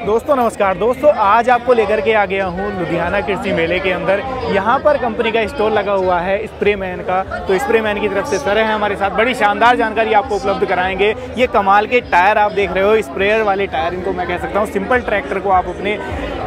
दोस्तों नमस्कार। दोस्तों आज आपको लेकर के आ गया हूँ लुधियाना कृषि मेले के अंदर। यहाँ पर कंपनी का स्टॉल लगा हुआ है स्प्रे मैन का। तो स्प्रे मैन की तरफ से सर है हमारे साथ, बड़ी शानदार जानकारी आपको उपलब्ध कराएंगे। ये कमाल के टायर आप देख रहे हो, स्प्रेयर वाले टायर इनको मैं कह सकता हूँ। सिंपल ट्रैक्टर को आप अपने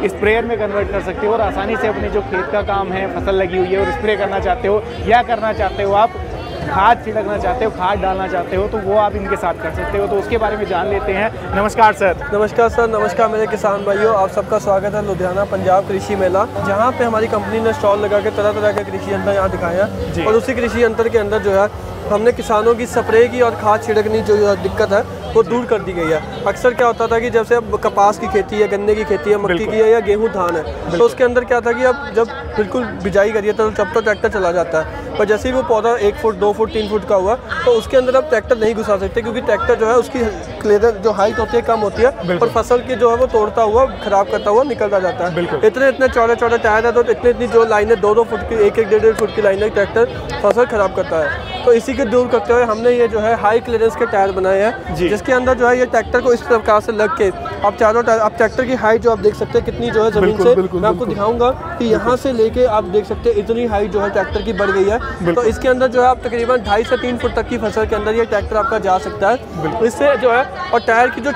स्प्रेयर में कन्वर्ट कर सकते हो और आसानी से अपने जो खेत का काम है, फसल लगी हुई है और स्प्रे करना चाहते हो या करना चाहते हो, आप खाद छिड़कना चाहते हो, खाद डालना चाहते हो, तो वो आप इनके साथ कर सकते हो। तो उसके बारे में जान लेते हैं। नमस्कार सर। नमस्कार सर। नमस्कार मेरे किसान भाइयों, आप सबका स्वागत है लुधियाना पंजाब कृषि मेला, जहाँ पे हमारी कंपनी ने स्टॉल लगा के तरह तरह के कृषि यंत्र यहाँ दिखाए हैं। और उसी कृषि यंत्र के अंदर जो है हमने किसानों की स्प्रे की और खाद छिड़कनी जो दिक्कत है वो दूर कर दी गई है। अक्सर क्या होता था कि जैसे अब कपास की खेती है, गन्ने की खेती है, मक्की की है या गेहूं धान है, तो उसके अंदर क्या था कि अब जब बिल्कुल बिजाई करिए तो जब तो ट्रैक्टर चला जाता है, पर जैसे ही वो पौधा 1 फुट 2 फुट 3 फुट का हुआ तो उसके अंदर अब ट्रैक्टर नहीं घुसा सकते, क्योंकि ट्रैक्टर जो है उसकी क्लियर जो हाइट होती है कम होती है और फसल की जो है वो तोड़ता हुआ खराब करता हुआ निकलता जाता है। इतने चौड़े चौड़े टायर है तो इतनी जो लाइनें 2-2 फुट की 1-1 फुट की लाइनें ट्रैक्टर फसल खराब करता है। तो इसी के दूर करते हुए हमने ये जो है हाई क्लियरेंस के टायर बनाए हैं, जिसके अंदर जो है ये ट्रैक्टर को इस प्रकार से लग के आप चारों टायर, आप ट्रैक्टर की हाइट जो आप देख सकते हैं कितनी जो है जमीन से, मैं आपको दिखाऊंगा कि यहाँ से लेके आप देख सकते हैं इतनी हाइट जो है ट्रैक्टर की बढ़ गई है। तो इसके अंदर जो है आप तकरीबन 2.5 से 3 फुट तक की फसल के अंदर ये ट्रैक्टर आपका जा सकता है। इससे जो है और टायर की जो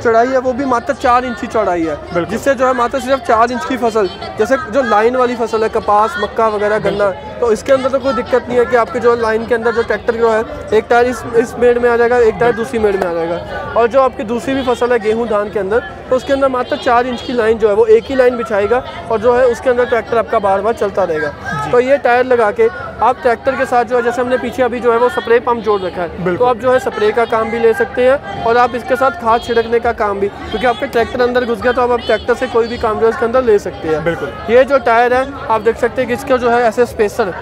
चौड़ाई है वो भी मात्र 4 इंच की चौड़ाई है, जिससे जो है मात्र सिर्फ 4 इंच की फसल, जैसे जो लाइन वाली फसल है कपास मक्का वगैरह गन्ना, तो इसके अंदर तो कोई दिक्कत नहीं है कि आपके जो लाइन के अंदर जो ट्रैक्टर जो है एक टायर इस मेड़ में आ जाएगा, एक टायर दूसरी मेड़ में आ जाएगा। और जो आपकी दूसरी भी फसल है गेहूं धान के अंदर, तो उसके अंदर मात्र 4 इंच की लाइन जो है वो एक ही लाइन बिछाएगा और जो है उसके अंदर ट्रैक्टर आपका बार बार चलता रहेगा। तो ये टायर लगा के आप ट्रैक्टर के साथ जो है, जैसे हमने पीछे अभी जो है वो स्प्रे पंप जोड़ रखा है, तो आप जो है स्प्रे का काम भी ले सकते हैं और आप इसके साथ खाद छिड़कने का काम भी, क्योंकि आपके ट्रैक्टर अंदर घुस गया तो आप ट्रैक्टर से कोई भी काम जो है इसके अंदर ले सकते हैं। ये जो टायर है आप देख सकते हैं कि इसका जो है ऐसे स्पेसर,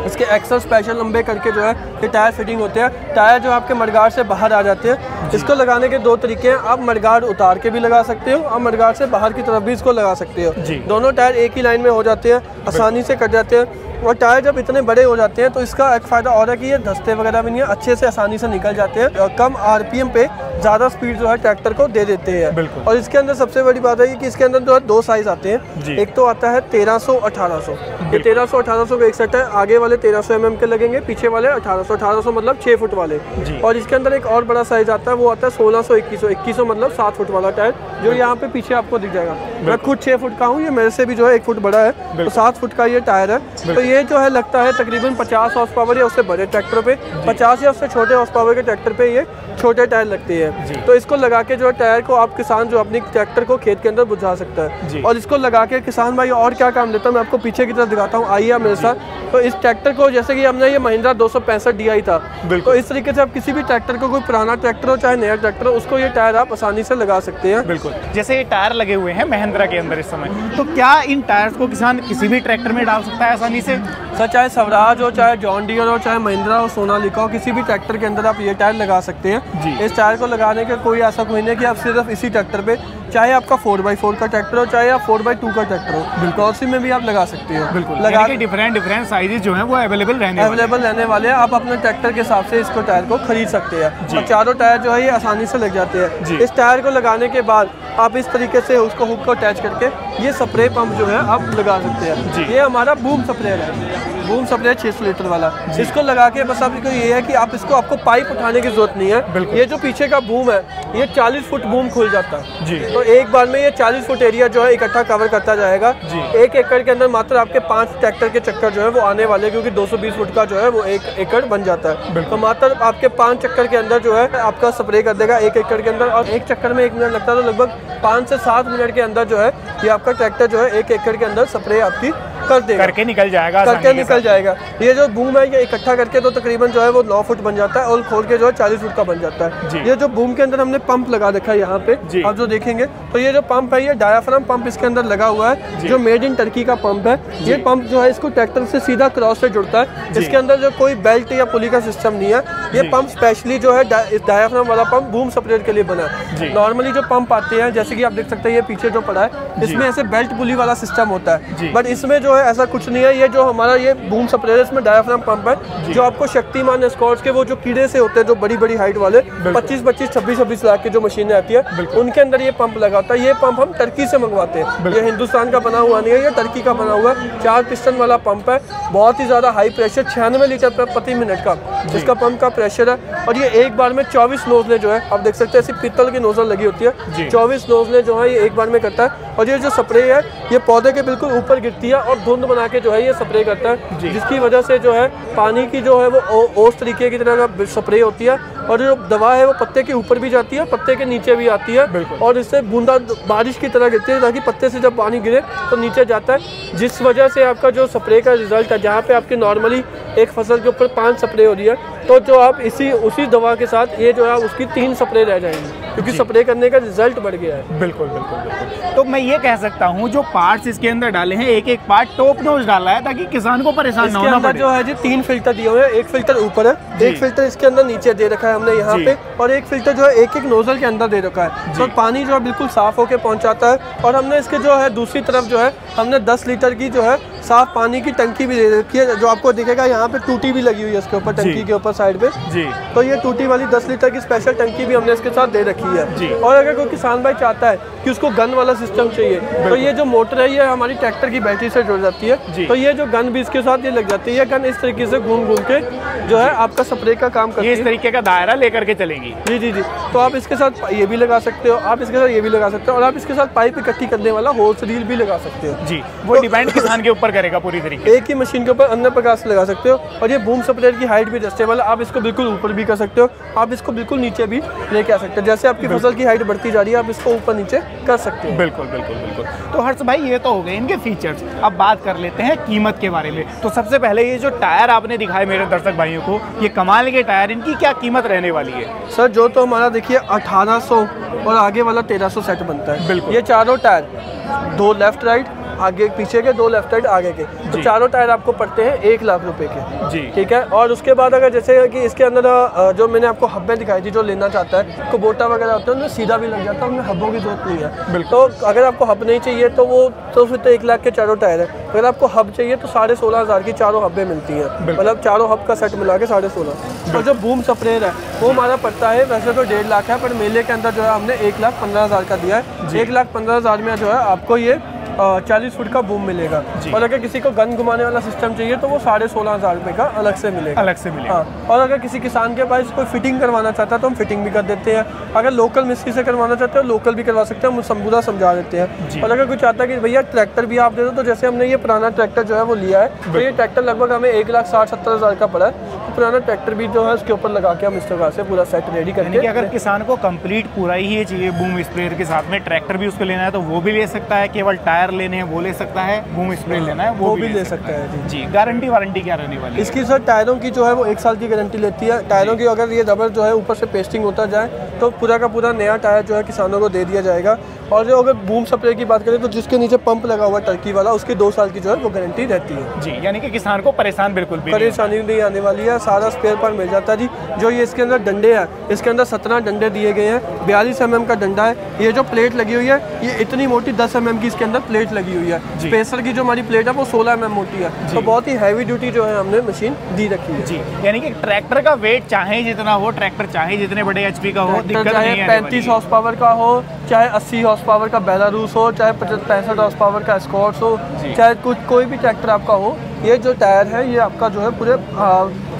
इसके एक्सल स्पेशल लंबे करके जो है ये टायर फिटिंग होते हैं। टायर जो आपके मडगार्ड से बाहर आ जाते हैं। इसको लगाने के 2 तरीके हैं, आप मडगार्ड उतार के भी लगा सकते हो और मडगार्ड से बाहर की तरफ भी इसको लगा सकते हो। दोनों टायर एक ही लाइन में हो जाते हैं, आसानी से कट जाते हैं। और टायर जब इतने बड़े हो जाते हैं तो इसका एक फ़ायदा और है कि ये धंसते वगैरह भी नहीं है, अच्छे से आसानी से निकल जाते हैं और कम आरपीएम पे ज़्यादा स्पीड जो है ट्रैक्टर को दे देते हैं। और इसके अंदर सबसे बड़ी बात है कि इसके अंदर जो है 2 साइज़ आते हैं। एक तो आता है 1300-1800, ये 1300-1800 का एक सेट है। आगे वाले 1300 mm के लगेंगे, पीछे वाले 1800 मतलब 6 फुट वाले। और इसके अंदर एक और बड़ा साइज़ आता है, वो आता है 1600-2100 मतलब 7 फुट वाला टायर, जो यहाँ पे पीछे आपको दिख जाएगा। मैं खुद 6 फुट का हूँ, ये मेरे से भी जो है 1 फुट बड़ा है, तो 7 फुट का ये टायर है। तो ये जो है लगता है तकरीबन 50 हॉर्स पावर या उससे बड़े ट्रैक्टर पे, 50 या उससे छोटे हॉर्स पावर के ट्रैक्टर पे ये छोटे टायर लगते हैं। तो इसको लगा के जो है टायर को आप किसान जो अपनी ट्रैक्टर को खेत के अंदर बुझा सकता है। और इसको लगा के किसान भाई और क्या काम देता है मैं आपको पीछे की तरफ दिखाता हूँ, आइए मेरे साथ। तो इस ट्रैक्टर को जैसे कि हमने ये महिंद्रा 265 DI था, तो इस तरीके से आप किसी भी ट्रैक्टर को, कोई पुराना ट्रैक्टर हो चाहे नया ट्रैक्टर हो, उसको ये टायर आप आसानी से लगा सकते हैं। जैसे ये टायर लगे हुए हैं महिंद्रा के अंदर इस समय, तो क्या इन टायर्स को किसान किसी भी ट्रैक्टर में डाल सकता है आसानी से? सर चाहे स्वराज हो, चाहे जॉन डियर हो, चाहे महिंद्रा हो, सोनालिका हो, किसी भी ट्रैक्टर के अंदर आप ये टायर लगा सकते हैं। इस टायर को लगाने का कोई ऐसा कोई नहीं कि आप सिर्फ इसी ट्रैक्टर पे, चाहे आपका 4x4 का ट्रैक्टर हो चाहे आप 4x2 का ट्रैक्टर हो, क्रॉसी में भी आप लगा सकते हो। लगा के डिफरेंट साइजेस जो हैं वो अवेलेबल रहने वाले हैं। आप अपने ट्रैक्टर के हिसाब से इसको टायर को खरीद सकते हैं और चारों टायर जो है ये आसानी से लग जाते हैं। इस टायर को लगाने के बाद आप इस तरीके से उसको हुक को अटैच करके ये स्प्रे पंप जो है आप लगा सकते हैं। ये हमारा बूम स्प्रेयर है, बूम स्प्रेयर 600 लीटर वाला। इसको लगा के बस आपको ये है कि आपको पाइप उठाने की जरूरत नहीं है। ये जो पीछे का बूम है ये 40 फुट बूम खुल जाता है, तो एक बार में ये 40 फुट एरिया जो है इकट्ठा कवर करता जाएगा। 1 एकड़ के अंदर मात्र आपके 5 ट्रैक्टर के चक्कर जो है वो आने वाले, क्योंकि 220 फुट का जो है वो 1 एकड़ बन जाता है। तो मात्र आपके 5 चक्कर के अंदर जो है आपका स्प्रे कर देगा 1 एकड़ के अंदर। और 1 चक्कर में 1 मिनट लगता है, तो लगभग 5 से 7 मिनट के अंदर जो है ये आपका ट्रैक्टर जो है 1 एकड़ के अंदर स्प्रे आपकी कर देगा, करके निकल जाएगा। ये जो बूम है ये इकट्ठा करके तो तकरीबन जो है वो 9 फुट बन जाता है और खोल के जो है 40 फुट का बन जाता है। ये जो बूम के अंदर हमने पंप लगा रखा है यहाँ पे, आप जो देखेंगे तो ये जो पंप है ये डायाफ्राम पंप इसके अंदर लगा हुआ है, जो मेड इन टर्की का पंप है। ये पंप जो है इसको ट्रैक्टर से सीधा क्रॉस से जुड़ता है। इसके अंदर जो कोई बेल्ट या पुली का सिस्टम नहीं है। ये पंप स्पेशली जो है डायाफ्राम वाला पंप बूम स्प्रेयर के लिए बना है। नॉर्मली जो पंप आते हैं जैसे कि आप देख सकते हैं ये पीछे जो पड़ा है, इसमें ऐसे बेल्ट पुली वाला सिस्टम होता है, बट इसमें जो है ऐसा कुछ नहीं है। ये जो हमारा ये बूम स्प्रेयर इसमें डायाफ्राम पंप है, जो आपको शक्तिमान एस्कॉर्ट्स के वो जो कीड़े से होते हैं, जो बड़ी बड़ी हाइट वाले 25-25, 26-26 लाख की जो मशीनें आती है, उनके अंदर ये पंप लगा होता है। ये पंप हम टर्की से मंगवाते हैं, ये हिंदुस्तान का बना हुआ नहीं है, ये टर्की का बना हुआ है। 4 पिस्टन वाला पंप है, बहुत ही ज़्यादा हाई प्रेशर, 96 लीटर प्रति मिनट का इसका पंप का प्रेशर है। और ये एक बार में 24 नोजलें जो है आप देख सकते हैं, ऐसी पीतल की नोजल लगी होती है, 24 नोजलें जो है ये एक बार में करता है। और ये जो स्प्रे है ये पौधे के बिल्कुल ऊपर गिरती है और धुंध बना के जो है ये स्प्रे करता है, जिसकी वजह से जो है पानी की जो है वो ओस तरीके की तरह का स्प्रे होती है। और जो दवा है वो पत्ते के ऊपर भी जाती है, पत्ते के नीचे भी आती है, और इससे बूंदा बारिश की तरह गिरती है, ताकि पत्ते से जब पानी गिरे तो नीचे जाता है, जिस वजह से आपका जो स्प्रे का रिजल्ट है, जहाँ पे आपकी नॉर्मली एक फसल के ऊपर 5 स्प्रे हो रही है, तो जो आप उसी दवा के साथ ये जो है उसकी 3 स्प्रे रह जाएंगी, क्योंकि स्प्रे करने का रिजल्ट बढ़ गया है। बिल्कुल बिल्कुल बिल्कुल। तो मैं ये कह सकता हूँ जो पार्ट्स इसके अंदर डाले हैं, एक एक पार्ट टॉप नोज डाला है ताकि किसान को परेशान ना होना पड़े। जो है जी 3 फिल्टर दिए हुए हैं, एक फिल्टर ऊपर है, एक फिल्टर इसके अंदर नीचे दे रखा है हमने यहाँ पे, और एक फिल्टर जो है एक नोजल के अंदर दे रखा है, तो पानी जो है बिल्कुल साफ होके पहुँचाता है। और हमने इसके जो है दूसरी तरफ जो है हमने 10 लीटर की जो है साफ पानी की टंकी भी दे रखी है, जो आपको दिखेगा यहाँ पे टूटी भी लगी हुई है इसके ऊपर, टंकी के ऊपर साइड पे जी। तो ये टूटी वाली 10 लीटर की स्पेशल टंकी भी हमने इसके साथ दे रखी है जी। और अगर कोई किसान भाई चाहता है कि उसको गन वाला सिस्टम चाहिए, तो ये जो मोटर है ये हमारी ट्रैक्टर की बैटरी से जुड़ जाती है, तो ये जो गन भी इसके साथ ये लग जाती है। ये गन इस तरीके से घूम के जो है आपका स्प्रे का काम करती है, इस तरीके का दायरा लेकर के चलेगी। जी जी जी। तो आप इसके साथ ये भी लगा सकते हो, आप इसके साथ ये भी लगा सकते हो, और आप इसके साथ पाइप इकट्ठी करने वाला होल्स रील भी लगा सकते हो जी। वो डिपेंड किसान के ऊपर करेगा पूरी तरीके। एक ही मशीन के ऊपर अन्य प्रकार से लगा सकते हो। और ये बूम स्प्रेयर की हाइट भी एडजस्टेबल है, आप इसको बिल्कुल ऊपर भी कर सकते हो, आप इसको बिल्कुल नीचे भी लेके आ सकते हो। जैसे आपकी फसल की हाइट बढ़ती जा रही है, आप इसको ऊपर नीचे कर सकते हो। बिल्कुल बिल्कुल बिल्कुल। तो हर्ष भाई ये तो हो गए इनके फीचर्स, अब बात कर लेते हैं कीमत के बारे में। तो सबसे पहले ये जो टायर आपने दिखाए मेरे दर्शक भाइयों को, ये कमाल के टायर, इनकी क्या कीमत रहने वाली है? सर जो तो हमारा देखिए 1800 और आगे वाला 1300 सेट बनता है। बिल्कुल। ये चारों टायर, 2 लेफ्ट राइट, आगे पीछे के 2 लेफ्ट राइट आगे के, तो चारों टायर आपको पड़ते हैं 1 लाख रुपए के जी। ठीक है। और उसके बाद अगर जैसे कि इसके अंदर जो मैंने आपको हब्बें दिखाई थी, जो लेना चाहता है, को बोटा वगैरह होता है उनमें सीधा भी लग जाता है, उनमें हब्बों की जरूरत नहीं है। तो अगर आपको हब नहीं चाहिए तो वो तो फिर तो 1 लाख के चारों टायर है। अगर आपको हब चाहिए तो 16,500 की चारों हब्बें मिलती हैं, मतलब चारों हब का सेट मिला के 16,500। और जो बूम स्प्रेयर है वो हमारा पड़ता है वैसे तो 1.5 लाख है, पर मेले के अंदर जो है हमने 1,15,000 का दिया है। 1,15,000 में जो है आपको ये 40 फुट का बूम मिलेगा। और अगर किसी को गन घुमाने वाला सिस्टम चाहिए तो वो 16,500 रुपये का अलग से मिलेगा। हाँ। और अगर किसी किसान के पास कोई फिटिंग करवाना चाहता है तो हम फिटिंग भी कर देते हैं। अगर लोकल मिस्त्री से करवाना चाहते हो लोकल भी करवा सकते हैं, हम संपूर्ण समझा देते हैं। और अगर कोई चाहता है कि भैया ट्रैक्टर भी आप दे दो, तो जैसे हमने ये पुराना ट्रैक्टर जो है वो लिया है, तो ये ट्रैक्टर लगभग हमें 1,60,70,000 का पड़ा है। पुराना ट्रैक्टर भी जो है उसके ऊपर लगा के हम इस प्रकार से पूरा सेट रेडी करके, अगर किसान को कंप्लीट पूरा ही चाहिए बूम स्प्रेयर के साथ में, ट्रैक्टर भी उसको लेना है तो वो भी ले सकता है, केवल टायर लेने हैं वो ले सकता है, बूम स्प्रे लेना है वो भी ले सकता है जी। गारंटी वारंटी क्या रहने वाली है इसकी? सर टायरों की जो है वो 1 साल की गारंटी लेती है। टायरों की अगर ये रबर जो है ऊपर से पेस्टिंग होता जाए तो पूरा का पूरा नया टायर जो है किसानों को दे दिया जाएगा। और जो अगर बूम स्प्रे की बात करें तो जिसके नीचे पंप लगा हुआ है टर्की वाला, उसकी 2 साल की जो है वो गारंटी रहती है जी। यानी कि किसान को बिल्कुल परेशानी नहीं आने वाली है, सारा स्पेयर पार्ट मिल जाता है जी। जो ये इसके अंदर डंडे हैं, इसके अंदर 17 डंडे दिए गए हैं, 42 mm का डंडा है। ये जो प्लेट लगी हुई है ये इतनी मोटी 10 mm की इसके अंदर प्लेट लगी हुई है। स्पेसर की जो हमारी प्लेट है वो 16 mm मोटी है, तो बहुत ही हैवी ड्यूटी जो है हमने मशीन दी रखी है जी। यानी कि ट्रैक्टर का वेट चाहे जितना हो, ट्रैक्टर चाहे जितने बड़े HP का हो, दिक्कत नहीं है। 35 हॉर्स पावर का हो, चाहे 80 हॉर्स पावर का बेलारूस हो, चाहे 65 हॉर्स पावर का एस्कॉर्ट्स हो, चाहे कोई भी ट्रैक्टर आपका हो, ये जो टायर है ये आपका जो है पूरे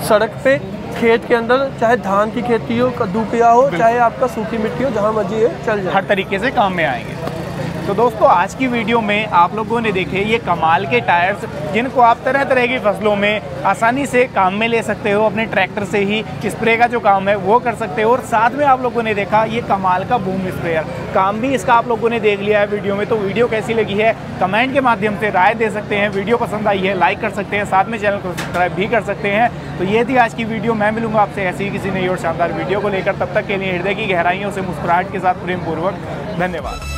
सड़क पे, खेत के अंदर, चाहे धान की खेती हो, कद्दू किया हो, चाहे आपका सूखी मिट्टी हो, जहाँ मर्जी है चल जाए, हर तरीके से काम में आएंगे। तो दोस्तों आज की वीडियो में आप लोगों ने देखे ये कमाल के टायर्स, जिनको आप तरह तरह की फसलों में आसानी से काम में ले सकते हो। अपने ट्रैक्टर से ही स्प्रे का जो काम है वो कर सकते हो। और साथ में आप लोगों ने देखा ये कमाल का बूम स्प्रेयर, काम भी इसका आप लोगों ने देख लिया है वीडियो में। तो वीडियो कैसी लगी है कमेंट के माध्यम से राय दे सकते हैं। वीडियो पसंद आई है लाइक कर सकते हैं, साथ में चैनल को सब्सक्राइब भी कर सकते हैं। तो ये थी आज की वीडियो। मैं मिलूंगा आपसे ऐसी ही किसी नई और शानदार वीडियो को लेकर। तब तक के लिए हृदय की गहराइयों से मुस्कुराहट के साथ प्रेम पूर्वक धन्यवाद।